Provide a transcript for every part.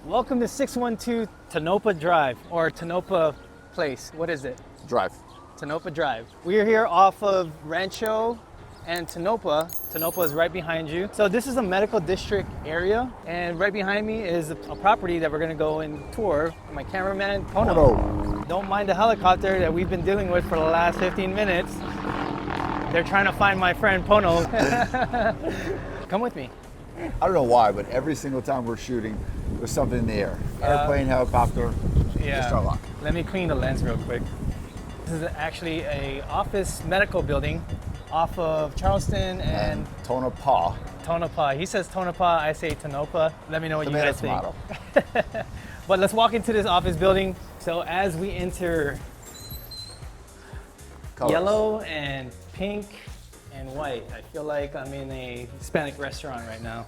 Welcome to 612 Tonopah Drive, or Tonopah Place. What is it? Drive. Tonopah Drive. We are here off of Rancho and Tonopah. Tonopah is right behind you. So this is a medical district area, and right behind me is a property that we're gonna go and tour. My cameraman, Pono. Don't mind the helicopter that we've been dealing with for the last 15 minutes. They're trying to find my friend Pono. Come with me. I don't know why, but every single time we're shooting, there's something in the air. Airplane, helicopter, just our luck. Let me clean the lens real quick. This is actually a office medical building off of Charleston and Tonopah. Tonopah. He says Tonopah, I say Tonopah. Let me know what you guys think. Model. But let's walk into this office building. So as we enter, Colors. Yellow and pink and white. I feel like I'm in a Hispanic restaurant right now.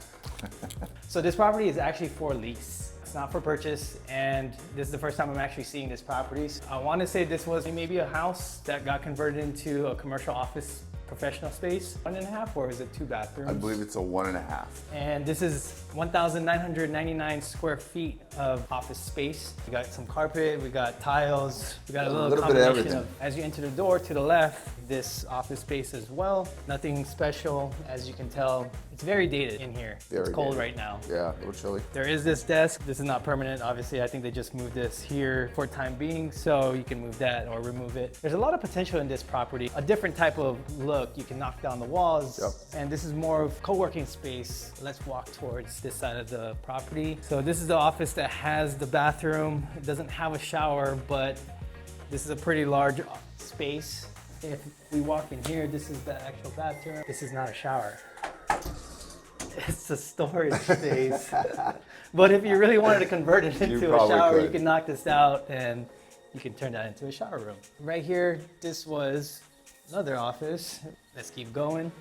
So this property is actually for lease. It's not for purchase, and this is the first time I'm actually seeing this property. I want to say this was maybe a house that got converted into a commercial office professional space. 1.5, or is it 2 bathrooms? I believe it's a 1.5. And this is 1,999 square feet of office space. We got some carpet, we got tiles, we got a little bit of everything. as you enter the door to the left, this office space as well. Nothing special, as you can tell. It's very dated in here. It's cold right now. Yeah, a little chilly. There is this desk. This is not permanent, obviously. I think they just moved this here for time being, so you can move that or remove it. There's a lot of potential in this property. A different type of look. You can knock down the walls. Yep. And this is more of co-working space. Let's walk towards this side of the property. So this is the office that has the bathroom. It doesn't have a shower, but this is a pretty large space. If we walk in here, this is the actual bathroom. This is not a shower. It's a storage space. But if you really wanted to convert it into a shower, you can knock this out and you can turn that into a shower room. Right here, this was another office. Let's keep going.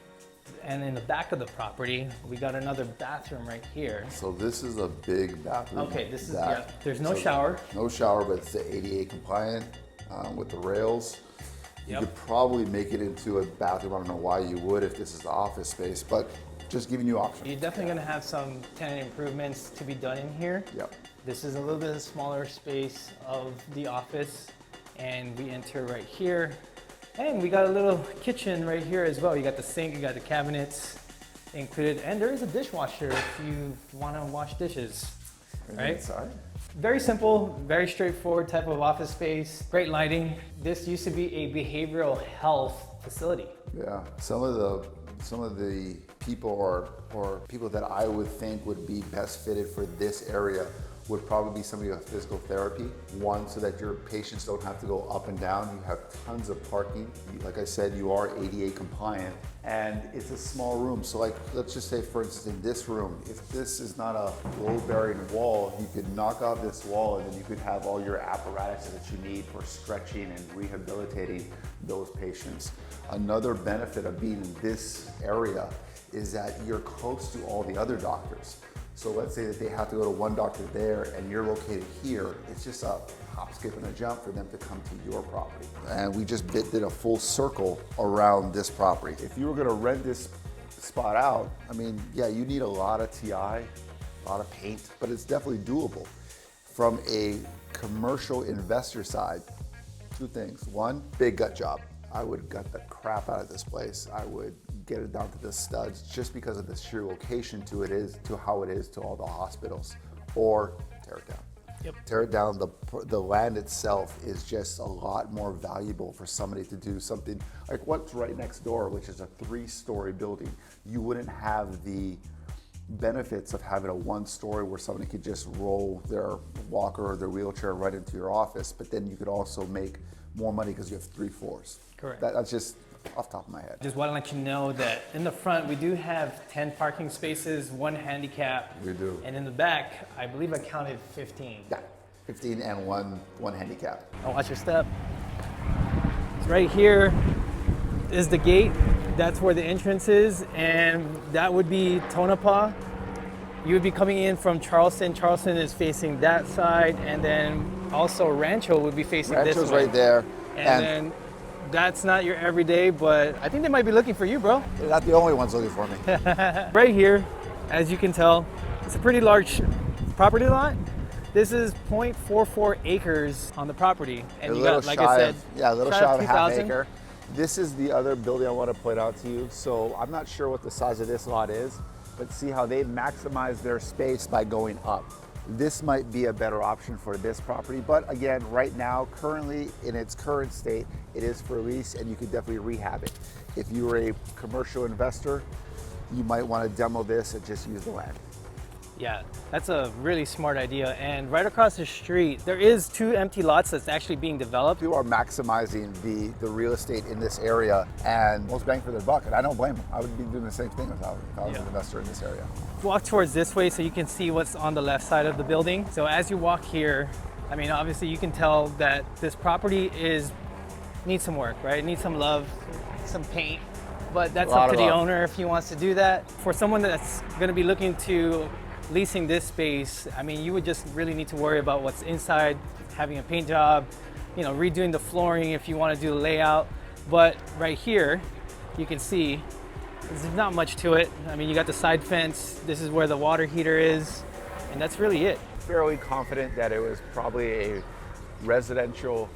And in the back of the property, we got another bathroom right here. So this is a big bathroom. Okay, this is, yeah, there's no shower. No shower, but it's the ADA compliant with the rails. You Yep. could probably make it into a bathroom. I don't know why you would if this is the office space, but just giving you options. You're definitely gonna have some tenant improvements to be done in here. Yep. This is a little bit of smaller space of the office, and we enter right here. And we got a little kitchen right here as well. You got the sink, you got the cabinets included, and there is a dishwasher if you wanna wash dishes, right? Inside. Very simple, very straightforward type of office space, great lighting. This used to be a behavioral health facility. Yeah, some of the people or people that I would think would be best fitted for this area would probably be somebody with physical therapy. One, so that your patients don't have to go up and down. You have tons of parking. Like I said, you are ADA compliant, and it's a small room. So like, let's just say for instance, in this room, if this is not a load-bearing wall, you could knock out this wall and then you could have all your apparatuses that you need for stretching and rehabilitating those patients. Another benefit of being in this area is that you're close to all the other doctors. So let's say that they have to go to one doctor there and you're located here. It's just a hop, skip, and a jump for them to come to your property. And we just did a full circle around this property. If you were gonna rent this spot out, I mean, yeah, you need a lot of TI, a lot of paint, but it's definitely doable. From a commercial investor side, 2 things. 1, big gut job. I would gut the crap out of this place. I would get it down to the studs just because of the sheer location to how it is to all the hospitals, or tear it down. Yep. Tear it down. The land itself is just a lot more valuable for somebody to do something like what's right next door, which is a 3-story building. You wouldn't have the benefits of having a 1-story where somebody could just roll their walker or their wheelchair right into your office, but then you could also make more money because you have 3 floors. Correct. That's just off the top of my head. Just want to let you know that in the front, we do have 10 parking spaces, 1 handicap. We do. And in the back, I believe I counted 15. Yeah, 15 and one handicap. Oh, watch your step. So right here is the gate. That's where the entrance is, and that would be Tonopah. You would be coming in from Charleston. Charleston is facing that side, and then also Rancho would be facing this way. Rancho's right there. And then that's not your everyday, but I think they might be looking for you, bro. They're not the only ones looking for me. Right here, as you can tell, it's a pretty large property lot. This is 0.44 acres on the property. And A you little got, like shy I said, a little shy of a half 2,000. acre. This is the other building I want to point out to you. So I'm not sure what the size of this lot is, but see how they maximize their space by going up. This might be a better option for this property, but again, right now, currently in its current state, it is for lease and you could definitely rehab it. If you were a commercial investor, you might want to demo this and just use the land. Yeah, that's a really smart idea. And right across the street, there is 2 empty lots that's actually being developed. People are maximizing the real estate in this area and most bang for their buck, and I don't blame them. I would be doing the same thing if I was an investor in this area. Walk towards this way so you can see what's on the left side of the building. So as you walk here, I mean, obviously you can tell that this property needs some work, right? It needs some love, some paint, but that's up to the owner if he wants to do that. For someone that's gonna be looking to leasing this space, I mean, you would just really need to worry about what's inside, having a paint job, you know, redoing the flooring if you want to do the layout. But right here, you can see there's not much to it. I mean, you got the side fence. This is where the water heater is, and that's really it. Fairly confident that it was probably a residential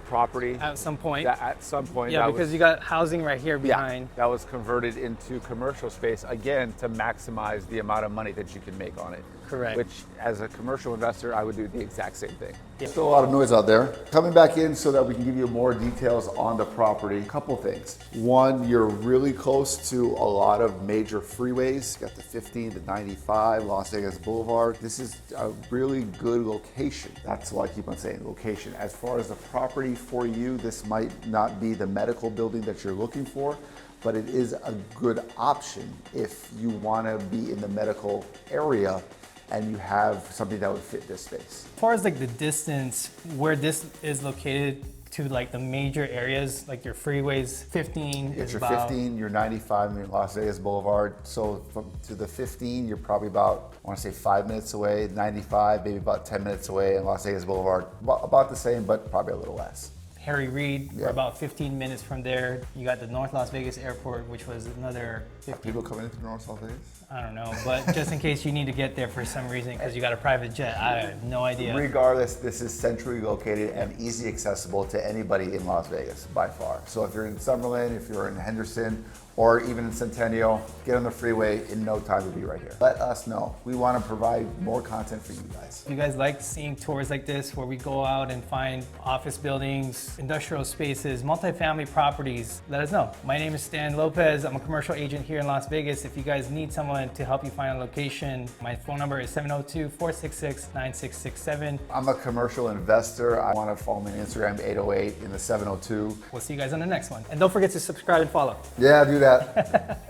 property At some point. Yeah, because you got housing right here behind. that was converted into commercial space, again, to maximize the amount of money that you can make on it. Correct. Which, as a commercial investor, I would do the exact same thing. Yeah. Still a lot of noise out there. Coming back in so that we can give you more details on the property. A couple things. One, you're really close to a lot of major freeways. You got the 15, the 95, Las Vegas Boulevard. This is a really good location. That's why I keep on saying location. As far as the property for you, this might not be the medical building that you're looking for, but it is a good option if you want to be in the medical area and you have something that would fit this space. As far as like the distance where this is located to like the major areas, like your freeways, 15 It's is your about 15, your 95, and your Las Vegas Boulevard. So to the 15, you're probably about, I want to say 5 minutes away. 95, maybe about 10 minutes away. And Las Vegas Boulevard, about the same, but probably a little less. Harry Reid, Yeah. we're about 15 minutes from there. You got the North Las Vegas Airport, which was another 15. People coming into North Las Vegas? I don't know, but just in case you need to get there for some reason because you got a private jet, I have no idea. Regardless, this is centrally located and easy accessible to anybody in Las Vegas by far. So if you're in Summerlin, if you're in Henderson, or even in Centennial, get on the freeway in no time, we'll be right here. Let us know. We want to provide more content for you guys. If you guys like seeing tours like this where we go out and find office buildings, industrial spaces, multifamily properties, let us know. My name is Stan Lopez. I'm a commercial agent here in Las Vegas. If you guys need someone to help you find a location, my phone number is 702-466-9667. I'm a commercial investor. I want to follow me on Instagram, 808 in the 702. We'll see you guys on the next one. And don't forget to subscribe and follow. Yeah, do that.